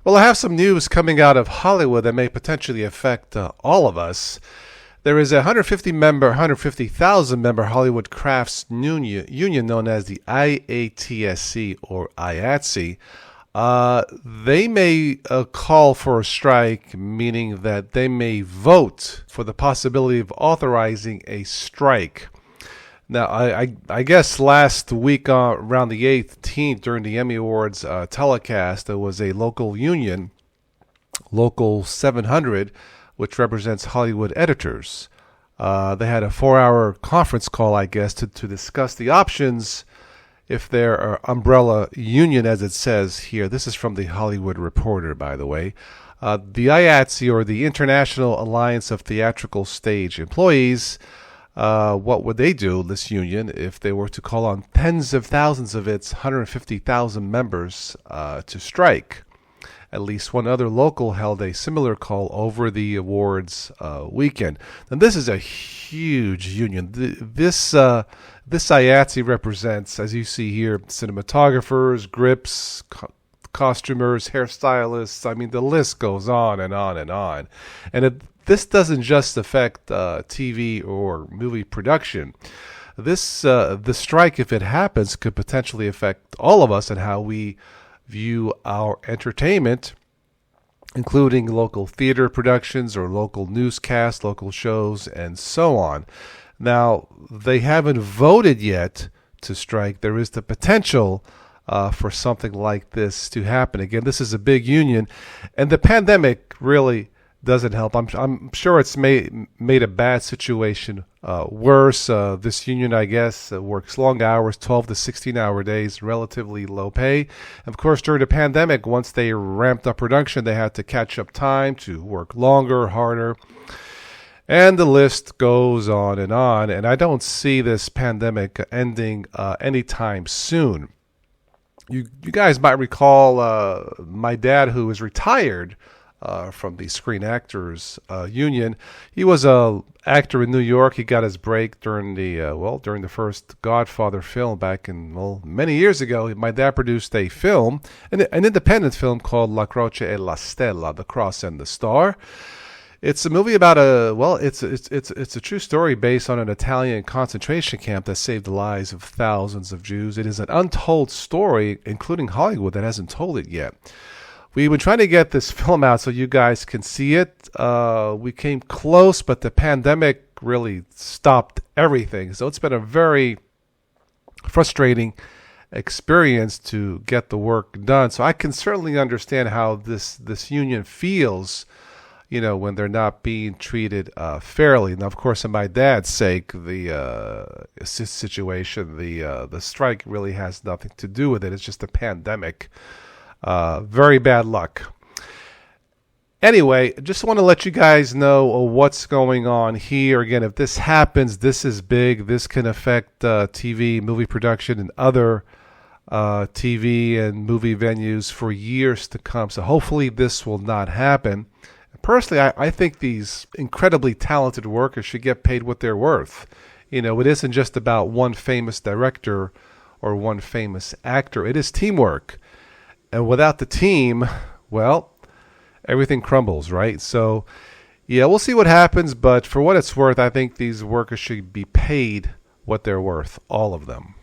Well, I have some news coming out of Hollywood that may potentially affect all of us. There is a 150,000 member Hollywood Crafts Union known as the IATSC or IATSE. They may call for a strike, meaning that they may vote for the possibility of authorizing a strike. Now, I guess last week, around the 18th, during the Emmy Awards telecast, there was a local union, Local 700, which represents Hollywood editors. They had a 4-hour conference call, I guess, to discuss the options if their umbrella union, as it says here. This is from the Hollywood Reporter, by the way. The IATSE, or the International Alliance of Theatrical Stage Employees, what would they do, this union, if they were to call on tens of thousands of its 150,000 members to strike? At least one other local held a similar call over the awards weekend. And this is a huge union. This IATSE represents, as you see here, cinematographers, grips, costumers, hairstylists. I mean, the list goes on and on and on. And this doesn't just affect TV or movie production. The strike, if it happens, could potentially affect all of us and how we view our entertainment, including local theater productions or local newscasts, local shows, and so on. Now, they haven't voted yet to strike. There is the potential for something like this to happen. Again, this is a big union, and the pandemic really doesn't help. I'm sure it's made a bad situation worse. This union, I guess, works long hours, 12 to 16-hour days, relatively low pay. Of course, during the pandemic, once they ramped up production, they had to catch up time to work longer, harder. And the list goes on. And I don't see this pandemic ending anytime soon. You guys might recall my dad, who is retired from the Screen Actors Union. He was a actor in New York. He got his break during the first Godfather film back in many years ago. My dad produced a film, an independent film called La Croce e la Stella, The Cross and the Star. It's a movie about it's a true story based on an Italian concentration camp that saved the lives of thousands of Jews. It is an untold story, including Hollywood, that hasn't told it yet. We've been trying to get this film out so you guys can see it. We came close, but the pandemic really stopped everything. So it's been a very frustrating experience to get the work done. So I can certainly understand how this union feels, when they're not being treated fairly. Now, of course, in my dad's sake, the situation, the strike really has nothing to do with it. It's just a pandemic. Very bad luck. Anyway, just want to let you guys know what's going on here. Again, if this happens, this is big. This can affect TV, movie production, and other TV and movie venues for years to come. So hopefully this will not happen. Personally, I think these incredibly talented workers should get paid what they're worth. It isn't just about one famous director or one famous actor. It is teamwork. And without the team, everything crumbles, right? So, yeah, we'll see what happens. But for what it's worth, I think these workers should be paid what they're worth, all of them.